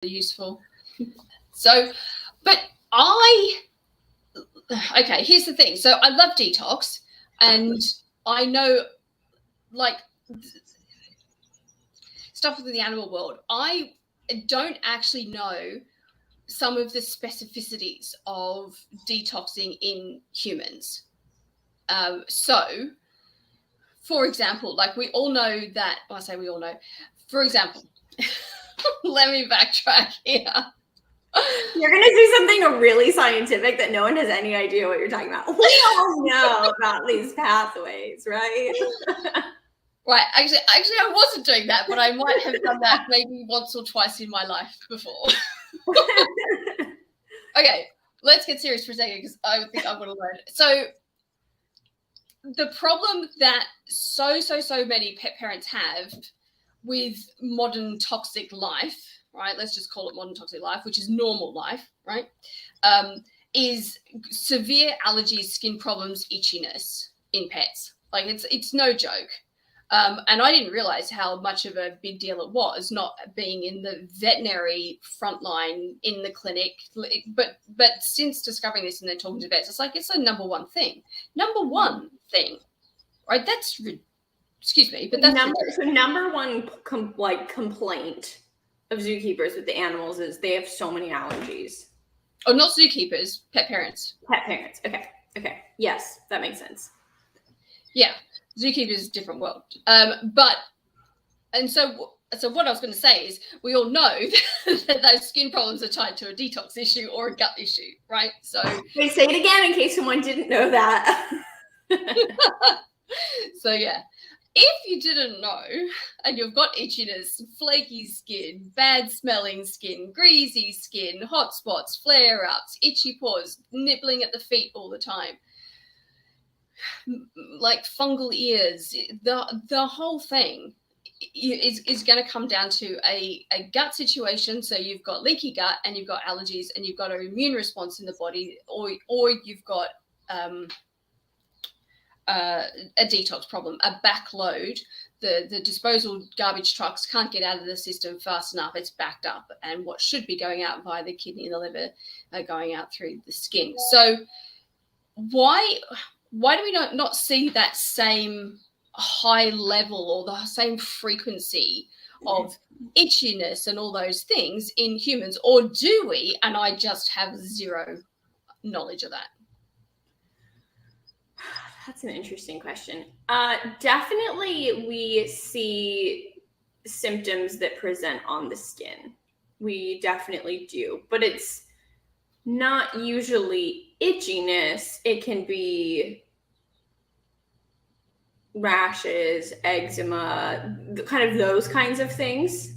useful. So, but okay, here's the thing. So I love detox, and I know, like, stuff within the animal world. I don't actually know some of the specificities of detoxing in humans. So, for example, like we all know that, well, I say we all know, for example, let me backtrack here. You're going to do something really scientific that no one has any idea what you're talking about. We all know about these pathways, right? Right. Actually, I wasn't doing that, but I might have done that maybe once or twice in my life before. Okay, let's get serious for a second because I think I want to learn. So the problem that so many pet parents have with modern toxic life, right? Let's just call it modern toxic life, which is normal life, right? Is severe allergies, skin problems, itchiness in pets. Like it's no joke. And I didn't realize how much of a big deal it was, not being in the veterinary frontline in the clinic. But since discovering this and then talking to vets, it's like it's the number one thing. Right? That's excuse me, but that's number one complaint of zookeepers with the animals is they have so many allergies. Oh, not zookeepers, pet parents. Pet parents. Okay. Yes, that makes sense. Yeah, zookeepers is a different world. So what I was going to say is we all know that those skin problems are tied to a detox issue or a gut issue, right? So wait, say it again in case someone didn't know that. So yeah, if you didn't know and you've got itchiness, flaky skin, bad smelling skin, greasy skin, hot spots, flare-ups, itchy paws, nibbling at the feet all the time, like fungal ears, the whole thing is going to come down to a gut situation. So you've got leaky gut and you've got allergies and you've got an immune response in the body, or you've got a detox problem, a backload. The disposal garbage trucks can't get out of the system fast enough. It's backed up, and what should be going out via the kidney and the liver are going out through the skin. So why do we not see that same high level or the same frequency of itchiness and all those things in humans? Or do we, and I just have zero knowledge of that? That's an interesting question. Definitely we see symptoms that present on the skin. We definitely do, but it's not usually itchiness. It can be rashes, eczema, kind of those kinds of things.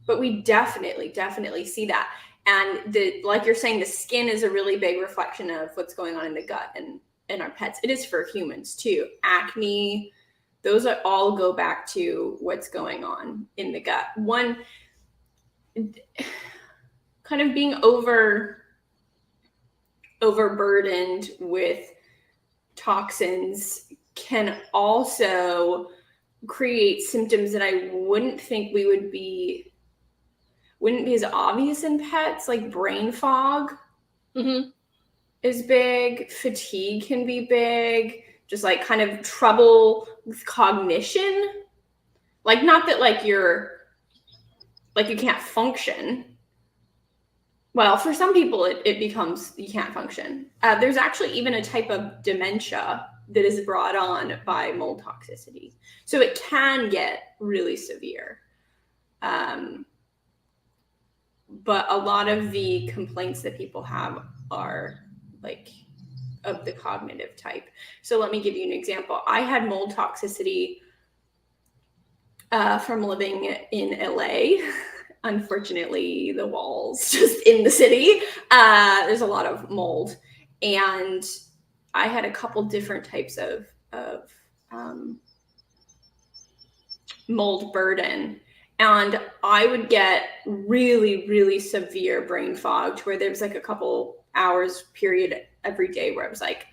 But we definitely see that. And like you're saying, the skin is a really big reflection of what's going on in the gut and our pets. It is for humans too. Acne, those all go back to what's going on in the gut. One, kind of being overburdened with toxins can also create symptoms that I wouldn't think wouldn't be as obvious in pets, like brain fog. Mm-hmm. Is big. Fatigue can be big. Just like kind of trouble with cognition. Like not that like you can't function. Well, for some people it becomes you can't function. There's actually even a type of dementia that is brought on by mold toxicity. So it can get really severe. But a lot of the complaints that people have are like of the cognitive type. So let me give you an example. I had mold toxicity from living in LA. Unfortunately, the walls just in the city, there's a lot of mold. And I had a couple different types of mold burden. And I would get really, really severe brain fog to where there was like a couple hours period every day where I was like,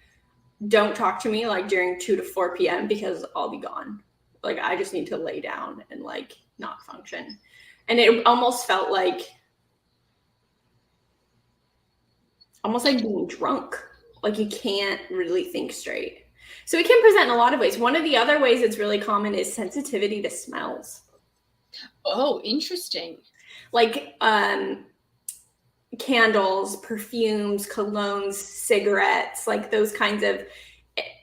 don't talk to me like during 2 to 4 p.m. because I'll be gone. Like I just need to lay down and like not function. And it almost felt like almost like being drunk. Like you can't really think straight. So it can present in a lot of ways. One of the other ways it's really common is sensitivity to smells. Oh, interesting. Like candles, perfumes, colognes, cigarettes, like those kinds of,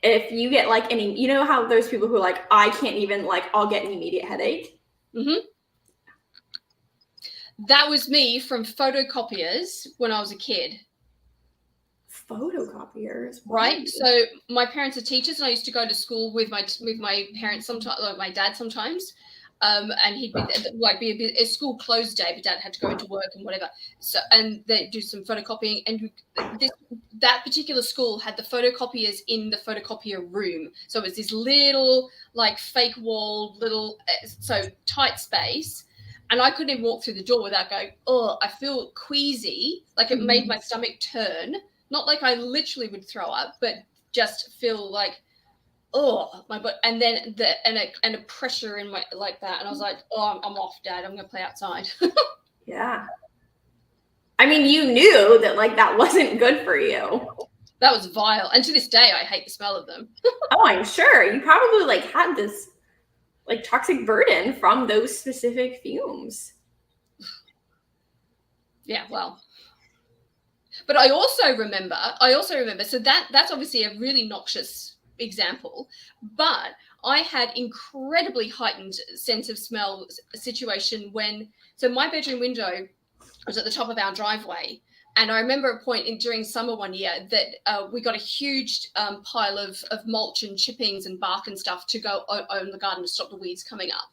if you get like any, you know how there's people who are like, I can't even, like, I'll get an immediate headache. Mm-hmm. That was me from photocopiers when I was a kid. Photocopiers, right? So my parents are teachers, and I used to go to school with my parents sometimes, like my dad sometimes. And he'd be like be a school closed day, but dad had to go into work and whatever. So and they do some photocopying, and that particular school had the photocopiers in the photocopier room. So it was this little like fake wall, little so tight space. And I couldn't even walk through the door without going, oh, I feel queasy. Like it made my stomach turn. Not like I literally would throw up, but just feel like, oh, my butt. And then a pressure in my, like that. And I was like, oh, I'm off, Dad. I'm going to play outside. Yeah. I mean, you knew that like that wasn't good for you. That was vile. And to this day, I hate the smell of them. Oh, I'm sure. You probably like had this like toxic burden from those specific fumes. Yeah, well. But I also remember, so that's obviously a really noxious example, but I had incredibly heightened sense of smell situation so my bedroom window was at the top of our driveway. And I remember a point during summer one year that we got a huge pile of mulch and chippings and bark and stuff to go on the garden to stop the weeds coming up.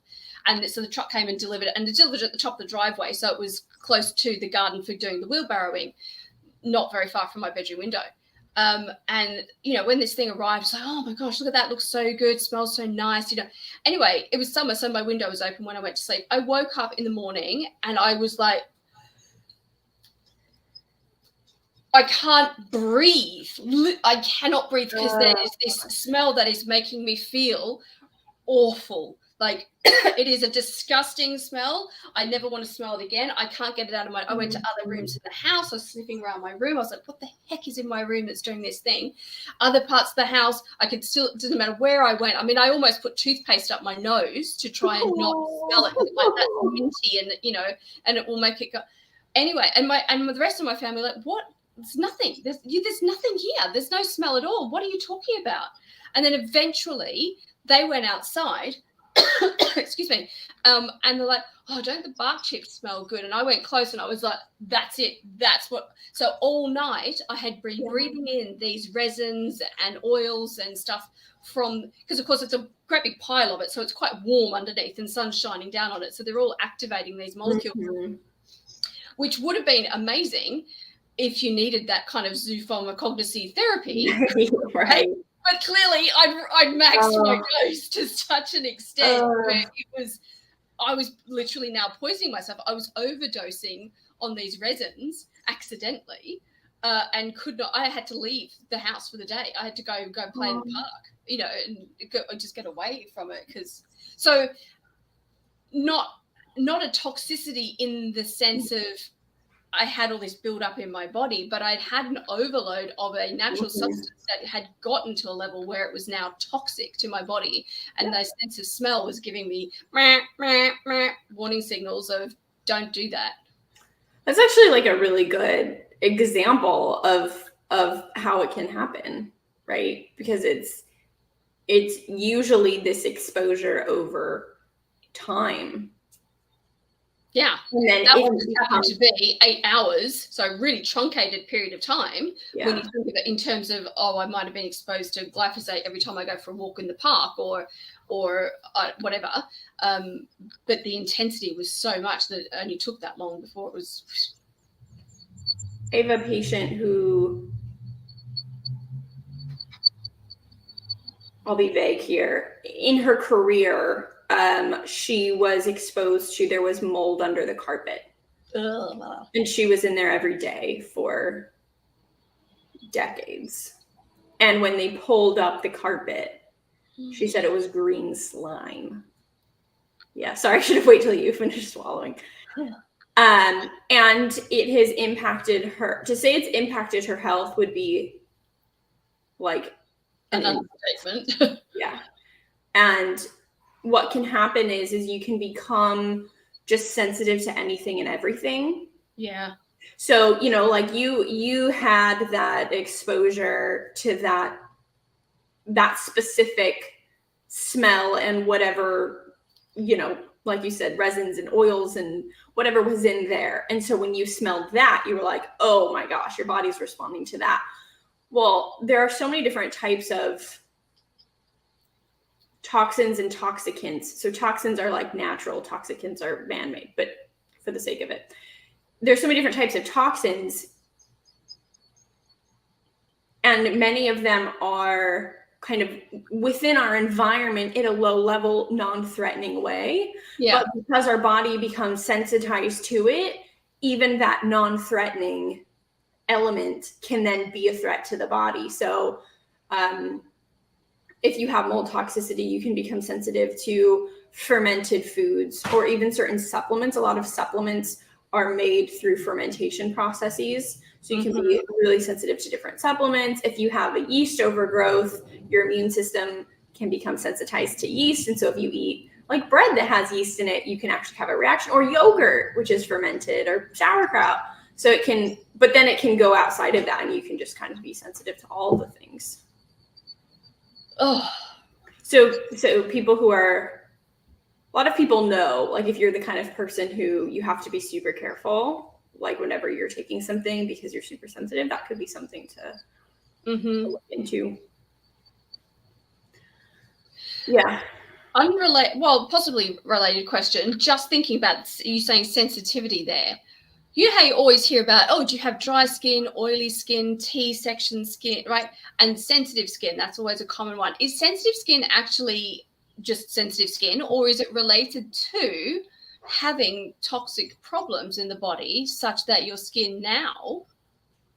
And so the truck came and delivered it, and it delivered at the top of the driveway. So it was close to the garden for doing the wheelbarrowing, not very far from my bedroom window. And, you know, when this thing arrived, it's like, oh my gosh, look at that. Looks so good. Smells so nice. You know, anyway, it was summer. So my window was open when I went to sleep. I woke up in the morning and I was like, I can't breathe. I cannot breathe because there's this smell that is making me feel awful. Like it is a disgusting smell. I never want to smell it again. I can't get it out of I went to other rooms in the house. I was sniffing around my room. I was like, what the heck is in my room that's doing this thing? Other parts of the house, I could still, it doesn't matter where I went. I mean, I almost put toothpaste up my nose to try and not smell it. Like that's minty and, you know, and it will make it go. Anyway, and the rest of my family like, what? It's nothing. There's nothing here. There's no smell at all. What are you talking about? And then eventually they went outside. Excuse me. And they're like, oh, don't the bark chips smell good? And I went close and I was like, that's it. That's what. So all night I had been breathing in these resins and oils and stuff because of course it's a great big pile of it. So it's quite warm underneath and sun's shining down on it. So they're all activating these molecules, which would have been amazing if you needed that kind of zoopharmacognosy therapy. Right. But clearly I'd maxed my dose to such an extent where I was literally now poisoning myself. I was overdosing on these resins accidentally and could not, I had to leave the house for the day. I had to go play in the park, you know, and just get away from it. So not a toxicity in the sense of I had all this build up in my body, but I'd had an overload of a natural substance that had gotten to a level where it was now toxic to my body. And the sense of smell was giving me warning signals of don't do that. That's actually like a really good example of how it can happen, right? Because it's usually this exposure over time. Yeah, and then that happened to be 8 hours, so a really truncated period of time. Yeah. When you think of it in terms of, I might have been exposed to glyphosate every time I go for a walk in the park or whatever. But the intensity was so much that it only took that long before it was. I have a patient who, I'll be vague here, in her career, she was exposed to, there was mold under the carpet. Wow. And she was in there every day for decades. And when they pulled up the carpet, she said it was green slime. Yeah, sorry, I should have waited till you finished swallowing. And it has impacted her. To say it's impacted her health would be like an understatement. Yeah. And what can happen is you can become just sensitive to anything and everything. Yeah. So, you know, like you had that exposure to that specific smell and whatever, you know, like you said, resins and oils and whatever was in there. And so when you smelled that, you were like, oh my gosh, your body's responding to that. Well, there are so many different types of toxins and toxicants. So toxins are like natural, toxicants are man-made, but for the sake of it, there's so many different types of toxins, and many of them are kind of within our environment in a low level, non-threatening way. Yeah. But because our body becomes sensitized to it, even that non-threatening element can then be a threat to the body. So if you have mold toxicity, you can become sensitive to fermented foods or even certain supplements. A lot of supplements are made through fermentation processes. So you can be really sensitive to different supplements. If you have a yeast overgrowth, your immune system can become sensitized to yeast. And so if you eat like bread that has yeast in it, you can actually have a reaction, or yogurt, which is fermented, or sauerkraut. So it can, but then it can go outside of that and you can just kind of be sensitive to all the things. Oh, so people who are, a lot of people know, like if you're the kind of person who you have to be super careful, like whenever you're taking something because you're super sensitive, that could be something to look into. Yeah. Unrelated, well, possibly related question. Just thinking about you saying sensitivity there. You know how you always hear about, oh, do you have dry skin, oily skin, T-section skin, right? And sensitive skin, that's always a common one. Is sensitive skin actually just sensitive skin, or is it related to having toxic problems in the body such that your skin now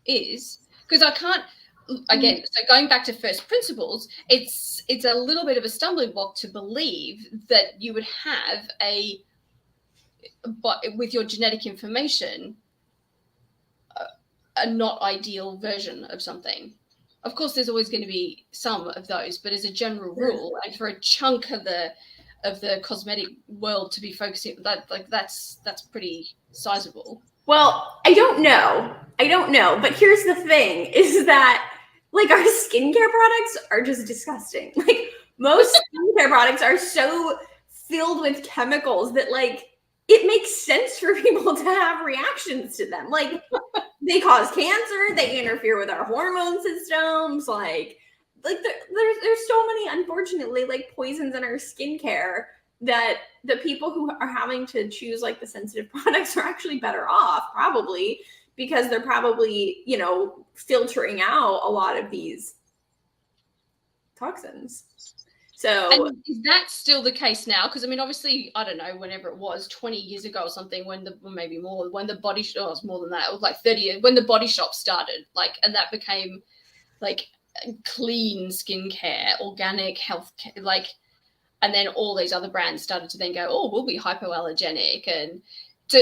is? Because I can't, again, so going back to first principles, it's a little bit of a stumbling block to believe that you would have but with your genetic information, a not ideal version of something. Of course, there's always going to be some of those, but as a general rule, and for a chunk of the cosmetic world to be focusing that, like that's pretty sizable. Well, I don't know, but here's the thing: is that like our skincare products are just disgusting. Like most skincare products are so filled with chemicals that like it makes sense for people to have reactions to them. Like they cause cancer, they interfere with our hormone systems, like there's so many, unfortunately, like poisons in our skincare that the people who are having to choose like the sensitive products are actually better off, probably, because they're probably, you know, filtering out a lot of these toxins. So and is that still the case now? Because I mean, obviously, I don't know, whenever it was 20 years ago or something, when maybe more, when the Body Shop, it was more than that, it was like 30 years, when the Body Shop started, like, and that became like clean skincare, organic health, like, and then all these other brands started to then go, oh, we'll be hypoallergenic. And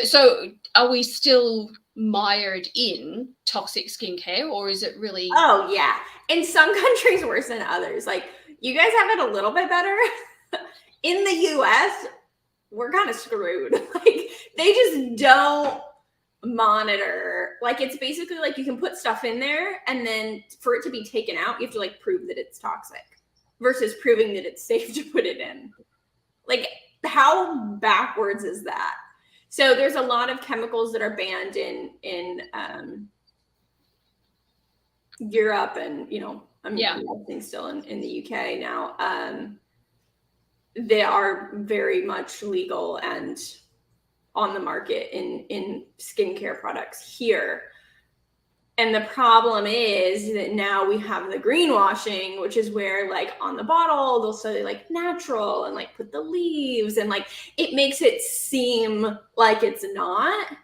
so are we still mired in toxic skincare, or is it really? Oh yeah, in some countries worse than others. Like you guys have it a little bit better. In the US, we're kind of screwed. Like they just don't monitor. Like it's basically like you can put stuff in there and then for it to be taken out, you have to like prove that it's toxic versus proving that it's safe to put it in. Like how backwards is that? So there's a lot of chemicals that are banned in Europe, and you know, I'm still in the UK now. They are very much legal and on the market in skincare products here. And the problem is that now we have the greenwashing, which is where like on the bottle, they'll say like natural and like put the leaves and like it makes it seem like it's not,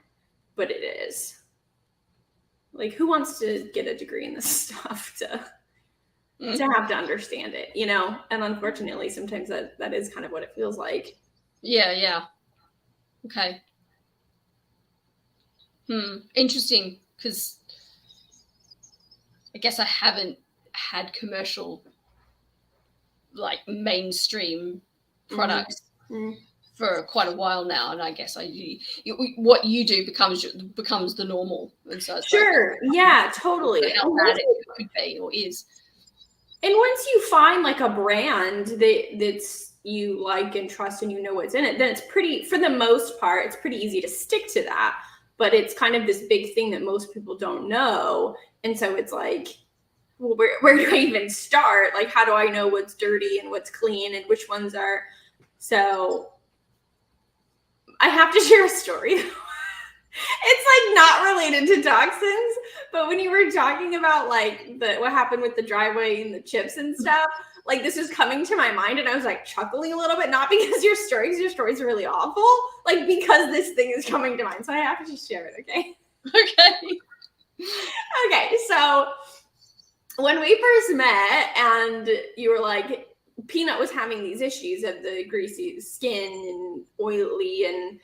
but it is. Like who wants to get a degree in this stuff to have to understand it, you know? And unfortunately, sometimes that is kind of what it feels like. Yeah. Okay. Interesting, because I guess I haven't had commercial, like mainstream products for quite a while now, and I guess what you do becomes the normal, and so it's sure, yeah, totally. How bad it could be or is. And once you find like a brand that's you like and trust and you know what's in it, then it's pretty, for the most part, it's pretty easy to stick to that. But it's kind of this big thing that most people don't know, and so it's like, well, where do I even start? Like, how do I know what's dirty and what's clean and which ones are? So I have to share a story. It's like not related to toxins, but when you were talking about like what happened with the driveway and the chips and stuff, like this was coming to my mind, and I was like chuckling a little bit, not because your stories are really awful, like because this thing is coming to mind. So I have to just share it, okay? Okay. Okay, so when we first met and you were like, Peanut was having these issues of the greasy skin and oily, and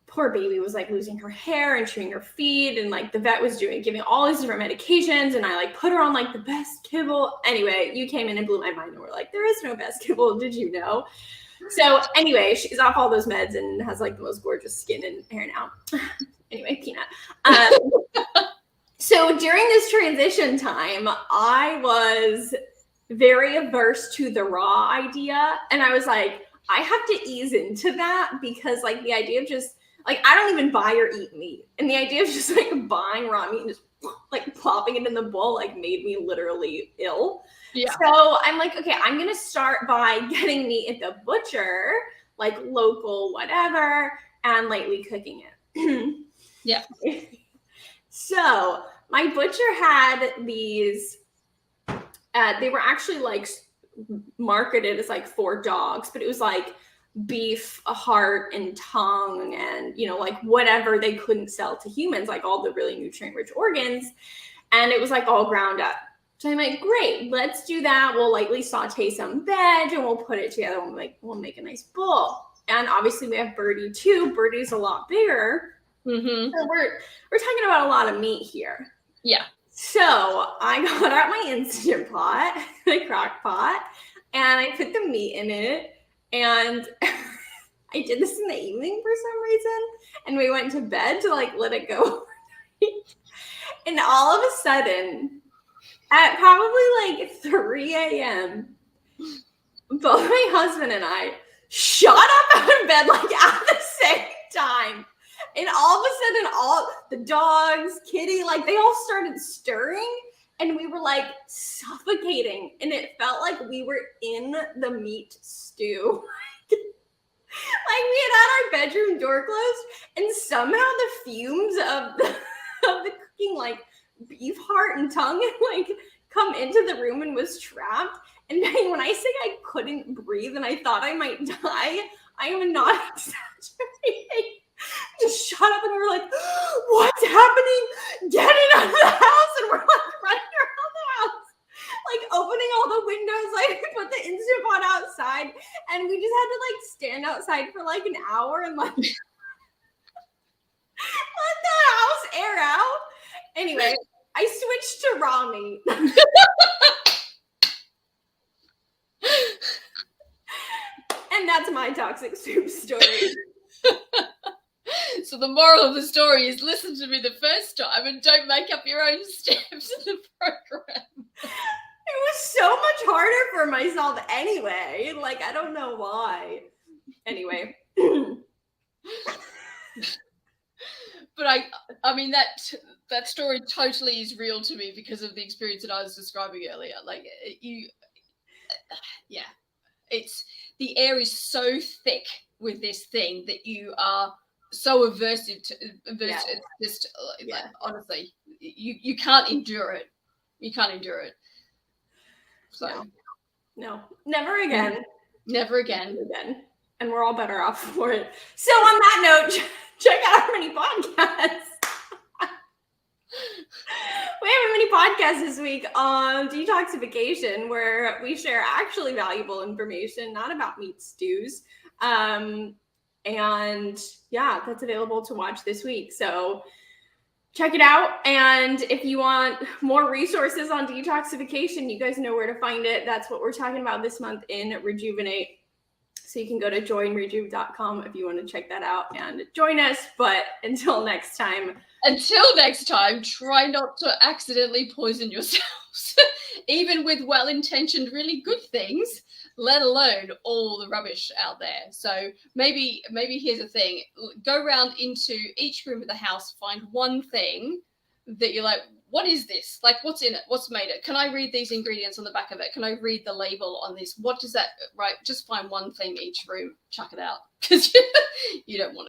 poor baby was like losing her hair and chewing her feet, and like the vet was giving all these different medications, and I like put her on like the best kibble. Anyway, you came in and blew my mind, and we're like, there is no best kibble, did you know? So anyway, she's off all those meds and has like the most gorgeous skin and hair now. Anyway, Peanut. So during this transition time, I was very averse to the raw idea. And I was like, I have to ease into that, because like the idea of just like, I don't even buy or eat meat. And the idea of just like buying raw meat and just like plopping it in the bowl, like made me literally ill. Yeah. So I'm like, okay, I'm going to start by getting meat at the butcher, like local, whatever, and lightly cooking it. Yeah. So my butcher had these, they were actually like marketed as like for dogs, but it was like beef, a heart and tongue, and you know, like whatever they couldn't sell to humans, like all the really nutrient rich organs. And it was like all ground up. So I'm like, great, let's do that. We'll lightly saute some veg and we'll put it together. We'll make a nice bowl. And obviously we have Birdie too. Birdie's a lot bigger. Mm-hmm. So we're talking about a lot of meat here. Yeah. So I got out my Instant Pot, my crock pot, and I put the meat in it. And I did this in the evening for some reason. And we went to bed to like let it go. And all of a sudden, at probably like 3 a.m., both my husband and I shot up out of bed like at the same time. And all of a sudden, all the dogs, Kitty, like they all started stirring, and we were like suffocating. And it felt like we were in the meat stew. Like we had our bedroom door closed, and somehow the fumes of the cooking, like beef heart and tongue, like come into the room and was trapped. And when I say I couldn't breathe and I thought I might die, I am not exaggerating. Just shut up, and we were like, what's happening? Get it out of the house. And we're like running around the house, like opening all the windows, like we put the Instant Pot outside, and we just had to like stand outside for like an hour and like let the house air out. Anyway, I switched to raw meat. And that's my toxic soup story. So the moral of the story is listen to me the first time and don't make up your own steps in the program. It was so much harder for myself anyway. Like, I don't know why. Anyway. But I mean, that story totally is real to me because of the experience that I was describing earlier. Like it's the air is so thick with this thing that you are so aversive to just like, honestly, you can't endure it. You can't endure it. So no, never again. Never again. And we're all better off for it. So on that note, check out our mini podcasts. We have a mini podcast this week on detoxification, where we share actually valuable information, not about meat stews. And yeah, that's available to watch this week. So check it out. And if you want more resources on detoxification, you guys know where to find it. That's what we're talking about this month in Rejuvenate. So you can go to joinrejuve.com if you want to check that out and join us. But until next time, try not to accidentally poison yourselves, even with well-intentioned, really good things, let alone all the rubbish out there. So maybe here's the thing: go around into each room of the house, find one thing that you're like, what is this? Like, what's in it? What's made it? Can I read these ingredients on the back of it? Can I read the label on this? What does that, right? Just find one thing each room, chuck it out, because you don't want